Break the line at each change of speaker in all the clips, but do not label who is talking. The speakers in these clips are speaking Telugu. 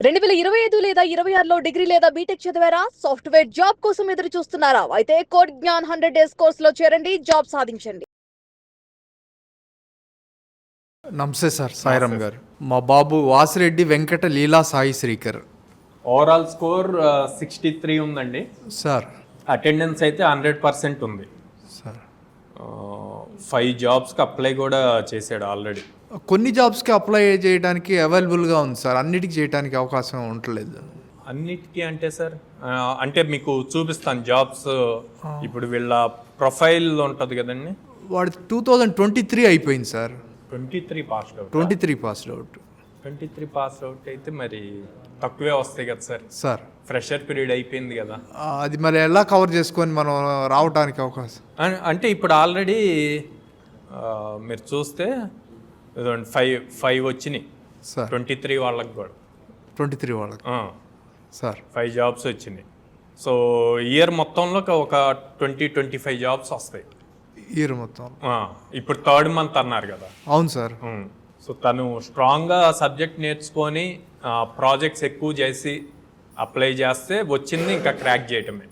2025 లేదా 26లో డిగ్రీ లేదా బీటెక్ చదివారా? సాఫ్ట్వేర్ జాబ్ కోసం ఎదురు చూస్తున్నారా? అయితే కోడ్ జ్ఞాన్ 100 డేస్ కోర్సులో చేరండి, జాబ్ సాధించండి.
నమస్తే సార్, సాయిరామ్ గారు. మా బాబు వాసిరెడ్డి వెంకట లీలా సాయి శ్రీకర్.
ఓవరాల్ స్కోర్ 63 ఉందండి.
సార్
అటెండెన్స్ అయితే 100% ఉంది.
సార్
5 జాబ్స్కి అప్లై కూడా చేశాడు ఆల్రెడీ.
కొన్ని జాబ్స్కి అప్లై చేయడానికి అవైలబుల్గా ఉంది సార్, అన్నిటికీ చేయడానికి అవకాశం ఉండలేదు.
అన్నిటికీ అంటే సార్ అంటే మీకు చూపిస్తాను జాబ్స్. ఇప్పుడు వీళ్ళ ప్రొఫైల్ ఉంటుంది కదండి.
వాడు 2023 అయిపోయింది sir.
23 pass out.
23 passed out.
23 pass out అయితే మరి తక్కువే వస్తాయి కదా సార్.
సార్
ఫ్రెషర్ పీరియడ్ అయిపోయింది కదా.
అది మరి ఎలా కవర్ చేసుకొని మనం రావడానికి అవకాశం?
అంటే ఇప్పుడు ఆల్రెడీ మీరు చూస్తే 5 వచ్చినాయి
సార్.
23 వాళ్ళకి కూడా.
23 వాళ్ళకి సార్
5 జాబ్స్ వచ్చినాయి. సో ఇయర్ మొత్తంలో ఒక 20-25 జాబ్స్ వస్తాయి
ఇయర్ మొత్తం.
ఇప్పుడు 3rd మంత్ అన్నారు కదా.
అవును సార్.
సో తను స్ట్రాంగ్గా సబ్జెక్ట్ నేర్చుకొని ప్రాజెక్ట్స్ ఎక్కువ చేసి అప్లై చేస్తే వచ్చింది ఇంకా క్రాక్ చేయటమే.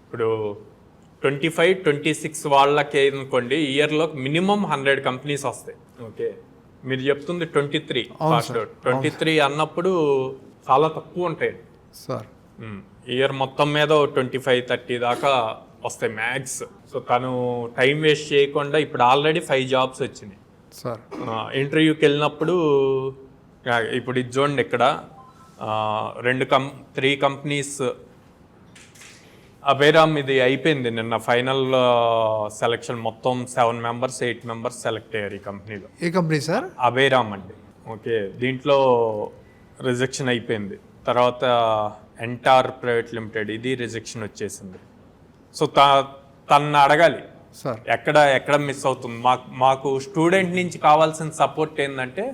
ఇప్పుడు 25-26 వాళ్ళకి అనుకోండి, ఇయర్లో మినిమం 100 కంపెనీస్ వస్తాయి. ఓకే, మీరు చెప్తుంది 23 ఫాస్ట్ అవుట్. 23 అన్నప్పుడు చాలా తక్కువ ఉంటాయి
సార్.
ఇయర్ మొత్తం మీద 25-30 దాకా వస్తాయి మ్యాక్స్. సో తను టైం వేస్ట్ చేయకుండా ఇప్పుడు ఆల్రెడీ 5 జాబ్స్ వచ్చినాయి
సార్.
ఇంటర్వ్యూకి వెళ్ళినప్పుడు ఇప్పుడు ఇది చూడండి, ఇక్కడ 3 కంపెనీస్. అబేరామ్ ఇది అయిపోయింది నిన్న ఫైనల్ సెలక్షన్. మొత్తం 7 మెంబర్స్ 8 మెంబర్స్ సెలెక్ట్ అయ్యారు ఈ కంపెనీలో.
ఏ కంపెనీ సార్?
అబేరామ్ అండి. ఓకే, దీంట్లో రిజెక్షన్ అయిపోయింది. తర్వాత ఎంటార్ ప్రైవేట్ లిమిటెడ్, ఇది రిజెక్షన్ వచ్చేసింది. సో తను అడగాలి
సార్
ఎక్కడ మిస్ అవుతుంది. మాకు స్టూడెంట్ నుంచి కావాల్సిన సపోర్ట్ ఏంటంటే,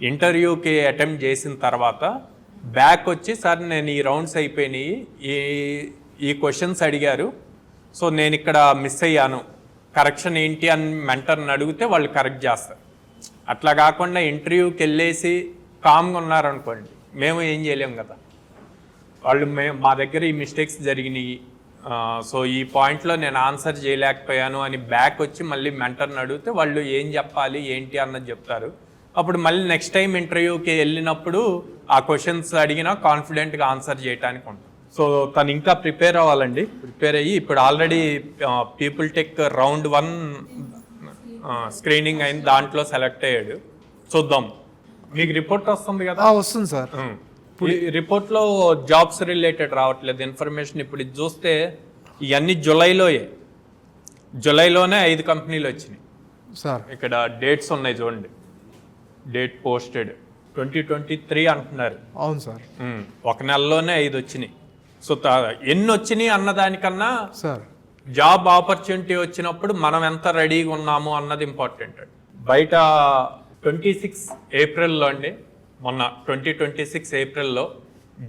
ఇంటర్వ్యూకి అటెంప్ట్ చేసిన తర్వాత బ్యాక్ వచ్చి, సార్ నేను ఈ రౌండ్స్ అయిపోయినాయి, ఈ క్వశ్చన్స్ అడిగారు, సో నేను ఇక్కడ మిస్ అయ్యాను, కరెక్షన్ ఏంటి అని మెంటర్ని అడిగితే వాళ్ళు కరెక్ట్ చేస్తారు. అట్లా కాకుండా ఇంటర్వ్యూకి వెళ్ళేసి కామ్గా ఉన్నారనుకోండి, మేము ఏం చేయలేం కదా. వాళ్ళు మా దగ్గర ఈ మిస్టేక్స్ జరిగినాయి, సో ఈ పాయింట్లో నేను ఆన్సర్ చేయలేకపోయాను అని బ్యాక్ వచ్చి మళ్ళీ మెంటర్ని అడిగితే వాళ్ళు ఏం చెప్పాలి ఏంటి అన్నది చెప్తారు. అప్పుడు మళ్ళీ నెక్స్ట్ టైం ఇంటర్వ్యూకి వెళ్ళినప్పుడు ఆ క్వశ్చన్స్ అడిగినా కాన్ఫిడెంట్గా ఆన్సర్ చేయడానికి ఉంటుంది. సో తను ఇంకా ప్రిపేర్ అవ్వాలండి. ప్రిపేర్ అయ్యి ఇప్పుడు already people tech round 1 screening అయింది, దాంట్లో సెలెక్ట్ అయ్యాడు. చూద్దాం, మీకు రిపోర్ట్ వస్తుంది కదా.
వస్తుంది సార్.
ఇప్పుడు ఈ రిపోర్ట్లో జాబ్స్ రిలేటెడ్ రావట్లేదు ఇన్ఫర్మేషన్. ఇప్పుడు ఇది చూస్తే ఇవన్నీ జూలైలోనే 5 కంపెనీలు వచ్చినాయి
సార్.
ఇక్కడ డేట్స్ ఉన్నాయి చూడండి, డేట్ పోస్టెడ్ 2023 అంటున్నారు.
అవును సార్.
ఒక నెలలోనే 5 వచ్చినాయి. సో ఎన్ని వచ్చినాయి అన్నదానికన్నా
సార్
జాబ్ ఆపర్చునిటీ వచ్చినప్పుడు మనం ఎంత రెడీగా ఉన్నాము అన్నది ఇంపార్టెంట్. బయట 26 ఏప్రిల్లో అండి, మొన్న 2026 ఏప్రిల్లో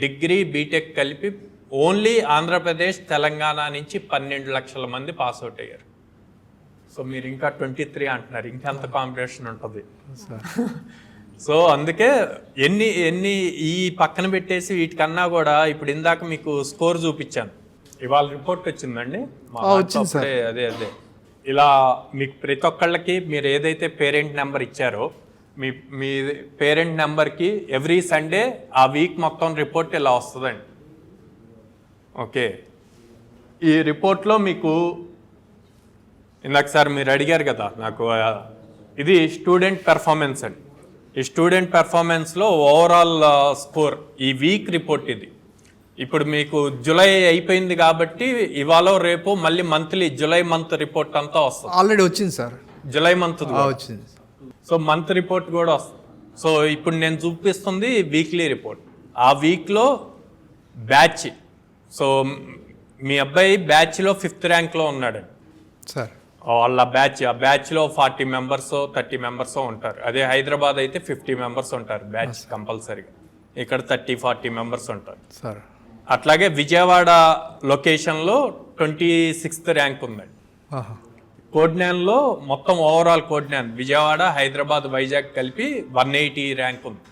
డిగ్రీ బీటెక్ కలిపి ఓన్లీ ఆంధ్రప్రదేశ్ తెలంగాణ నుంచి 12 లక్షల మంది పాస్ అవుట్ అయ్యారు. సో మీరు ఇంకా 23 అంటున్నారు, ఇంకెంత కాంపిటీషన్ ఉంటుంది. సో అందుకే ఎన్ని ఈ పక్కన పెట్టేసి వీటికన్నా కూడా ఇప్పుడు ఇందాక మీకు స్కోర్ చూపించాను, ఇవాళ రిపోర్ట్ వచ్చిందండి. అదే ఇలా మీకు ప్రతి ఒక్కళ్ళకి మీరు ఏదైతే పేరెంట్ నెంబర్ ఇచ్చారో మీ పేరెంట్ నెంబర్కి ఎవ్రీ సండే ఆ వీక్ మొత్తం రిపోర్ట్ ఇలా వస్తుందండి. ఓకే, ఈ రిపోర్ట్లో మీకు ఇందాక సార్ మీరు అడిగారు కదా నాకు, ఇది స్టూడెంట్ పెర్ఫార్మెన్స్ అండి. ఈ స్టూడెంట్ పెర్ఫార్మెన్స్లో ఓవరాల్ స్కోర్ ఈ వీక్ రిపోర్ట్ ఇది. ఇప్పుడు మీకు జూలై అయిపోయింది కాబట్టి ఇవాళ రేపు మళ్ళీ మంత్లీ జూలై మంత్ రిపోర్ట్ అంతా వస్తుంది.
ఆల్రెడీ వచ్చింది సార్,
జూలై మంత్
వచ్చింది.
సో మంత్ రిపోర్ట్ కూడా వస్తుంది. సో ఇప్పుడు నేను చూపిస్తుంది వీక్లీ రిపోర్ట్. ఆ వీక్లో బ్యాచ్, సో మీ అబ్బాయి బ్యాచ్లో 5th ర్యాంక్లో ఉన్నాడండి
సార్.
వాళ్ళ ఆ బ్యాచ్లో 40 మెంబర్స్ 30 మెంబర్స్ ఉంటారు. అదే హైదరాబాద్ అయితే 50 మెంబర్స్ ఉంటారు బ్యాచ్ కంపల్సరీగా. ఇక్కడ 30-40 మెంబర్స్ ఉంటారు
సార్.
అట్లాగే విజయవాడ లొకేషన్లో 26th ర్యాంక్ ఉందండి. కోడ్9లో మొత్తం ఓవరాల్ కోడ్9 విజయవాడ హైదరాబాద్ వైజాగ్ కలిపి 180 ర్యాంక్ ఉంది.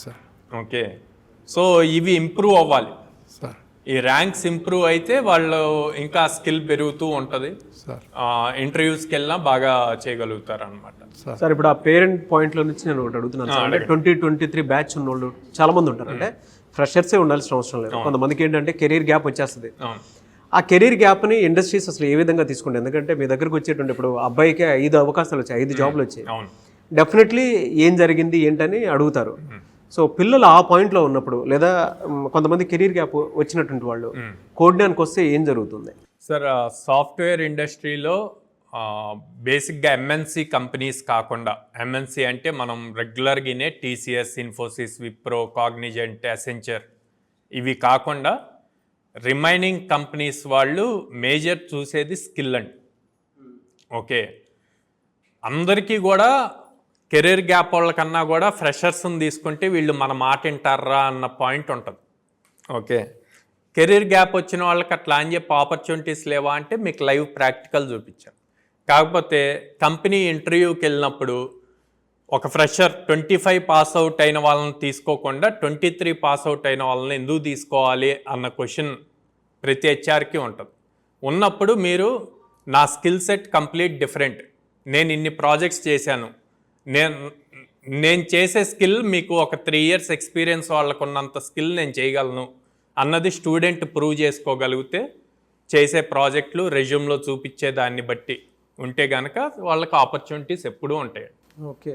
సార్.
ఓకే, సో ఇవి ఇంప్రూవ్ అవ్వాలి.
సార్
ఈ ర్యాంక్స్ ఇంప్రూవ్ అయితే వాళ్ళు ఇంకా స్కిల్ పెరుగుతూ ఉంటుంది.
సార్
ఇంటర్వ్యూస్కి వెళ్ళినా బాగా చేయగలుగుతారు అనమాట.
సార్ ఇప్పుడు ఆ పేరెంట్ పాయింట్లో నుంచి నేను ఒకటి అడుగుతున్నాను సార్. అంటే 2023 బ్యాచ్ ఉన్న వాళ్ళు చాలా మంది ఉంటారు. అంటే ఫ్రెషర్సే ఉండాల్సిన అవసరం లేదు. కొంతమందికి ఏంటంటే కెరీర్ గ్యాప్ వచ్చేస్తుంది.
అవును.
ఆ కెరీర్ గ్యాప్ని ఇండస్ట్రీస్ అసలు ఏ విధంగా తీసుకుంటాయి? ఎందుకంటే మీ దగ్గరకు వచ్చేటువంటి ఇప్పుడు అబ్బాయికి 5 అవకాశాలు వచ్చాయి, 5 జాబ్లు వచ్చాయి.
అవును.
డెఫినెట్లీ ఏం జరిగింది ఏంటని అడుగుతారు. సో పిల్లలు ఆ పాయింట్లో ఉన్నప్పుడు లేదా కొంతమంది కెరీర్ గ్యాప్ వచ్చినటువంటి వాళ్ళు కోడ్డానికి వస్తే ఏం జరుగుతుంది?
సార్ సాఫ్ట్వేర్ ఇండస్ట్రీలో బేసిక్గా ఎంఎన్సి కంపెనీస్ కాకుండా, ఎంఎన్సి అంటే మనం రెగ్యులర్గానే TCS, Infosys, Wipro, Cognizant, Accenture ఇవి కాకుండా రిమైనింగ్ కంపెనీస్ వాళ్ళు మేజర్ చూసేది స్కిల్ అండి. ఓకే, అందరికీ కూడా కెరీర్ గ్యాప్ వాళ్ళకన్నా కూడా ఫ్రెషర్స్ని తీసుకుంటే వీళ్ళు మన మాట వింటారా అన్న పాయింట్ ఉంటుంది. ఓకే, కెరీర్ గ్యాప్ వచ్చిన వాళ్ళకి అట్లా అని చెప్పి ఆపర్చునిటీస్ లేవా అంటే మీకు లైవ్ ప్రాక్టికల్ చూపించాను. కాకపోతే కంపెనీ ఇంటర్వ్యూకి వెళ్ళినప్పుడు ఒక ఫ్రెషర్ 25 పాస్ అవుట్ అయిన వాళ్ళని తీసుకోకుండా 23 పాస్ అవుట్ అయిన వాళ్ళని ఎందుకు తీసుకోవాలి అన్న క్వశ్చన్ ప్రతి హెచ్ఆర్కి ఉంటుంది. ఉన్నప్పుడు మీరు నా స్కిల్ సెట్ కంప్లీట్ డిఫరెంట్, నేను ఇన్ని ప్రాజెక్ట్స్ చేశాను, నేను చేసే స్కిల్ మీకు ఒక 3 years ఎక్స్పీరియన్స్ వాళ్ళకు ఉన్నంత స్కిల్ నేను చేయగలను అన్నది స్టూడెంట్ ప్రూవ్ చేసుకోగలిగితే చేసే ప్రాజెక్టులు రెజ్యూమ్లో చూపించే దాన్ని బట్టి ఉంటే కనుక వాళ్ళకి ఆపర్చునిటీస్ ఎప్పుడూ ఉంటాయి.
ఓకే.